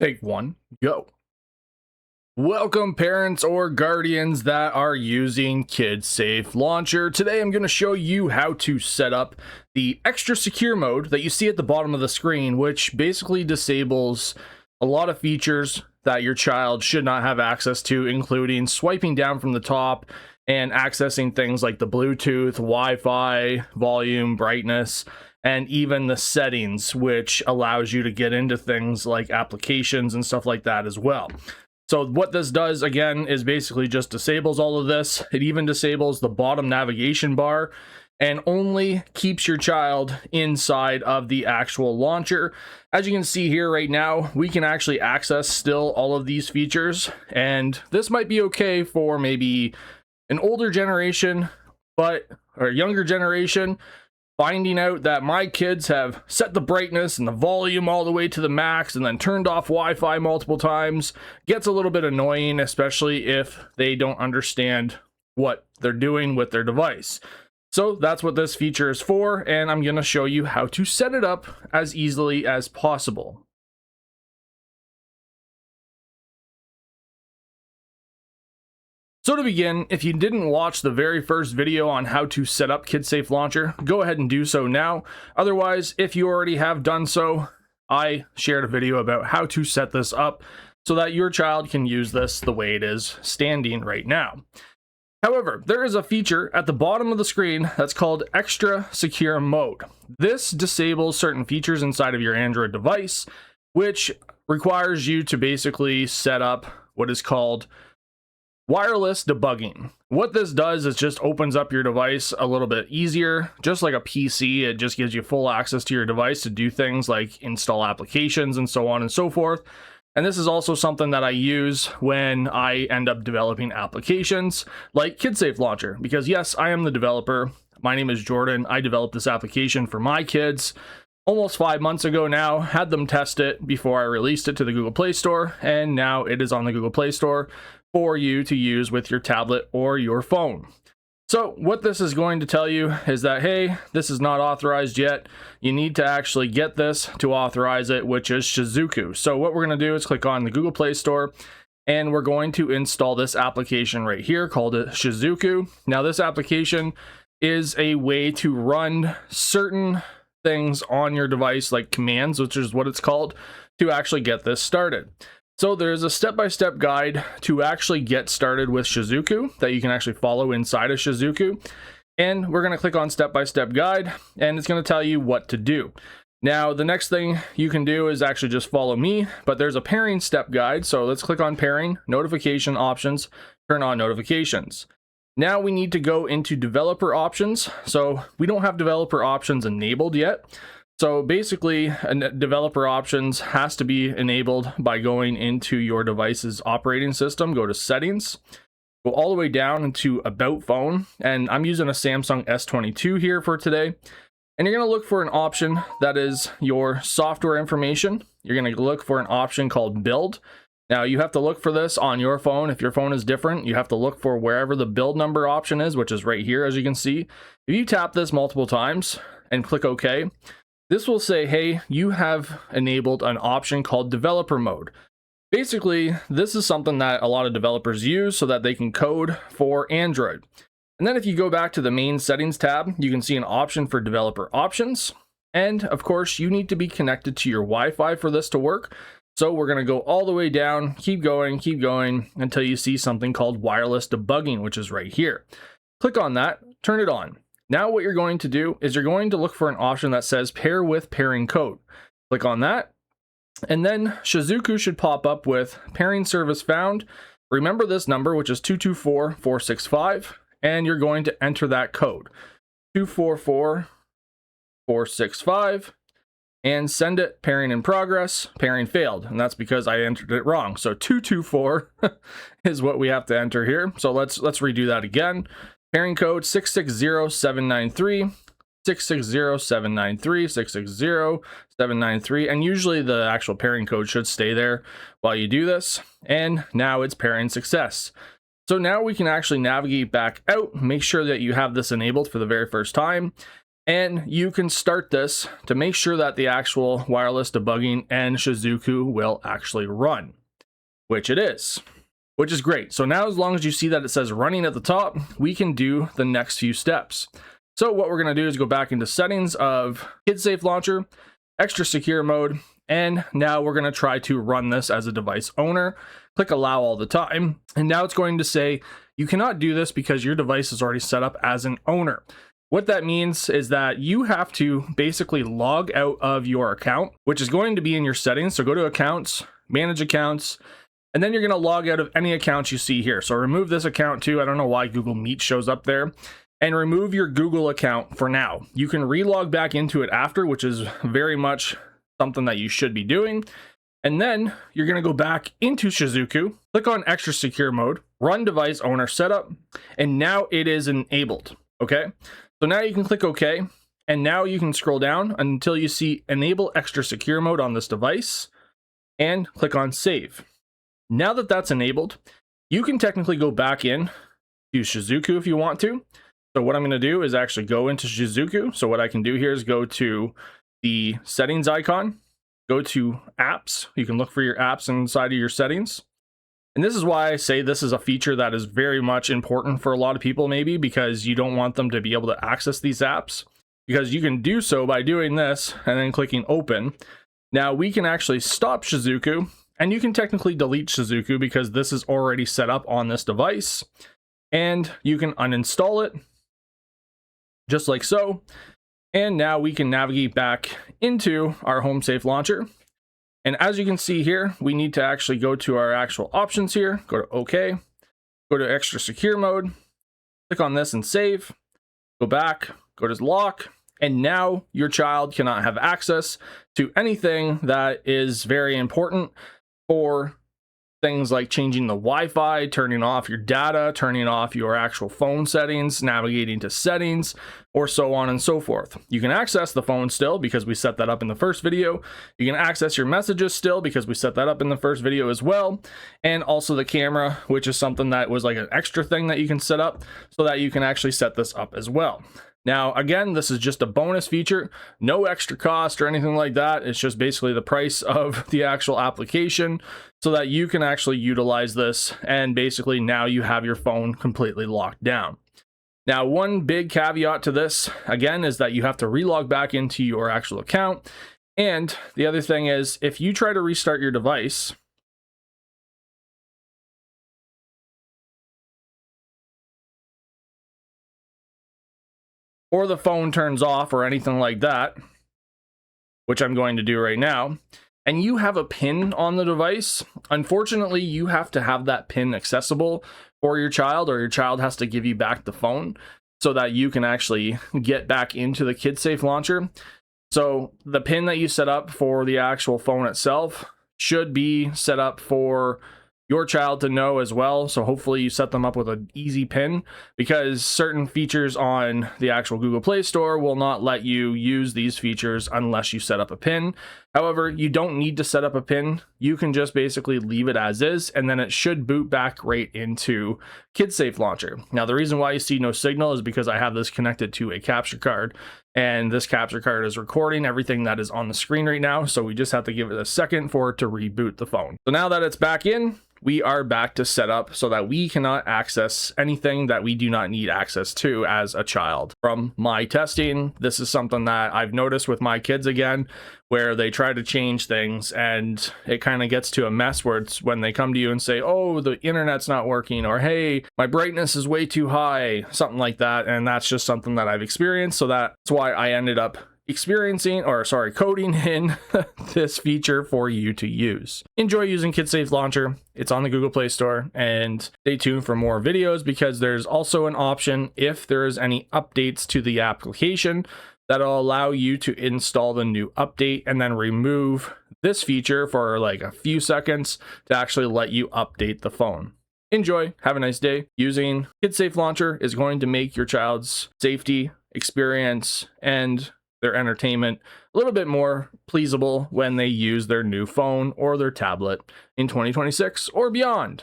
Take one, go. Welcome parents or guardians that are using KidSafe Launcher. Today I'm going to show you how to set up the extra secure mode that you see at the bottom of the screen, which basically disables a lot of features that your child should not have access to, including swiping down from the top and accessing things like the Bluetooth, Wi-Fi, volume, brightness, and even the settings, which allows you to get into things like applications and stuff like that as well. So what this does, again, is basically just disables all of this. It even disables the bottom navigation bar and only keeps your child inside of the actual launcher. As you can see here right now, we can actually access still all of these features, and this might be okay for maybe an older generation, or a younger generation. Finding out that my kids have set the brightness and the volume all the way to the max and then turned off Wi-Fi multiple times gets a little bit annoying, especially if they don't understand what they're doing with their device. So that's what this feature is for, and I'm going to show you how to set it up as easily as possible. So to begin, if you didn't watch the very first video on how to set up KidSafe Launcher, go ahead and do so now. Otherwise, if you already have done so, I shared a video about how to set this up so that your child can use this the way it is standing right now. However, there is a feature at the bottom of the screen that's called Extra Secure Mode. This disables certain features inside of your Android device, which requires you to basically set up what is called wireless debugging. What this does is just opens up your device a little bit easier. Just like a PC, it just gives you full access to your device to do things like install applications and so on and so forth. And this is also something that I use when I end up developing applications like KidSafe Launcher, because yes, I am the developer. My name is Jordan. I developed this application for my kids almost 5 months ago now, had them test it before I released it to the Google Play Store, and now it is on the Google Play Store for you to use with your tablet or your phone. So what this is going to tell you is that, hey, this is not authorized yet. You need to actually get this to authorize it, which is Shizuku. So what we're going to do is click on the Google Play Store, and we're going to install this application right here called Shizuku. Now this application is a way to run certain things on your device, like commands, which is what it's called, to actually get this started. So there's a step-by-step guide to actually get started with Shizuku that you can actually follow inside of Shizuku. And we're going to click on step-by-step guide, and it's going to tell you what to do. Now, the next thing you can do is actually just follow me, but there's a pairing step guide. So let's click on pairing, notification options, turn on notifications. Now we need to go into developer options. So we don't have developer options enabled yet. So basically, developer options has to be enabled by going into your device's operating system, go to settings, go all the way down into about phone, and I'm using a Samsung S22 here for today. And you're going to look for an option that is your software information. You're going to look for an option called build. Now you have to look for this on your phone. If your phone is different, you have to look for wherever the build number option is, which is right here, as you can see. If you tap this multiple times and click OK, this will say, hey, you have enabled an option called developer mode. Basically, this is something that a lot of developers use so that they can code for Android. And then if you go back to the main settings tab, you can see an option for developer options. And of course, you need to be connected to your Wi-Fi for this to work. So we're going to go all the way down, keep going until you see something called wireless debugging, which is right here. Click on that, turn it on. Now what you're going to do is you're going to look for an option that says pair with pairing code. Click on that, and then Shizuku should pop up with pairing service found. Remember this number, which is 244465, and you're going to enter that code, 244465, and send it pairing in progress, pairing failed, and that's because I entered it wrong. So 224 is what we have to enter here. So let's redo that again. Pairing code 660793, 660793, 660793, and usually the actual pairing code should stay there while you do this. And now it's pairing success. So now we can actually navigate back out, make sure that you have this enabled for the very first time. And you can start this to make sure that the actual wireless debugging and Shizuku will actually run, which it is, which is great. So now as long as you see that it says running at the top, we can do the next few steps. So what we're going to do is go back into settings of KidSafe Launcher, extra secure mode, and now we're going to try to run this as a device owner. Click allow all the time. And now it's going to say you cannot do this because your device is already set up as an owner. What that means is that you have to basically log out of your account, which is going to be in your settings. So go to accounts, manage accounts, and then you're going to log out of any accounts you see here. So remove this account too. I don't know why Google Meet shows up there. And remove your Google account for now. You can relog back into it after, which is very much something that you should be doing. And then you're going to go back into Shizuku, click on extra secure mode, run device owner setup, and now it is enabled. Okay. So now you can click OK, and now you can scroll down until you see enable extra secure mode on this device and click on save. Now that that's enabled, you can technically go back in to Shizuku if you want to. So what I'm going to do is actually go into Shizuku. So what I can do here is go to the settings icon, go to apps. You can look for your apps inside of your settings. And this is why I say this is a feature that is very much important for a lot of people, maybe because you don't want them to be able to access these apps, because you can do so by doing this and then clicking open. Now we can actually stop Shizuku, and you can technically delete Shizuku because this is already set up on this device, and you can uninstall it just like so. And now we can navigate back into our HomeSafe launcher. And as you can see here, we need to actually go to our actual options here, go to OK, go to extra secure mode, click on this and save, go back, go to lock, and now your child cannot have access to anything that is very important for things like changing the Wi-Fi, turning off your data, turning off your actual phone settings, navigating to settings, or so on and so forth. You can access the phone still because we set that up in the first video. You can access your messages still because we set that up in the first video as well. And also the camera, which is something that was like an extra thing that you can set up so that you can actually set this up as well. Now, again, this is just a bonus feature, no extra cost or anything like that. It's just basically the price of the actual application so that you can actually utilize this. And basically now you have your phone completely locked down. Now, one big caveat to this, again, is that you have to relog back into your actual account. And the other thing is, if you try to restart your device, or the phone turns off or anything like that, which I'm going to do right now, and you have a PIN on the device, unfortunately, you have to have that PIN accessible for your child, or your child has to give you back the phone so that you can actually get back into the KidSafe launcher. So the PIN that you set up for the actual phone itself should be set up for your child to know as well. So hopefully you set them up with an easy PIN, because certain features on the actual Google Play Store will not let you use these features unless you set up a PIN. However, you don't need to set up a PIN. You can just basically leave it as is, and then it should boot back right into KidSafe Launcher. Now, the reason why you see no signal is because I have this connected to a capture card, and this capture card is recording everything that is on the screen right now. So we just have to give it a second for it to reboot the phone. So now that it's back in, we are back to set up so that we cannot access anything that we do not need access to as a child. From my testing, this is something that I've noticed with my kids again, where they try to change things and it kind of gets to a mess where it's when they come to you and say, oh, the internet's not working, or hey, my brightness is way too high, something like that. And that's just something that I've experienced. So that's why I ended up coding in this feature for you to use. Enjoy using KidSafe Launcher. It's on the Google Play Store, and stay tuned for more videos, because there's also an option if there's any updates to the application that'll allow you to install the new update and then remove this feature for like a few seconds to actually let you update the phone. Enjoy, have a nice day. Using KidSafe Launcher is going to make your child's safety experience and their entertainment a little bit more pleasable when they use their new phone or their tablet in 2026 or beyond.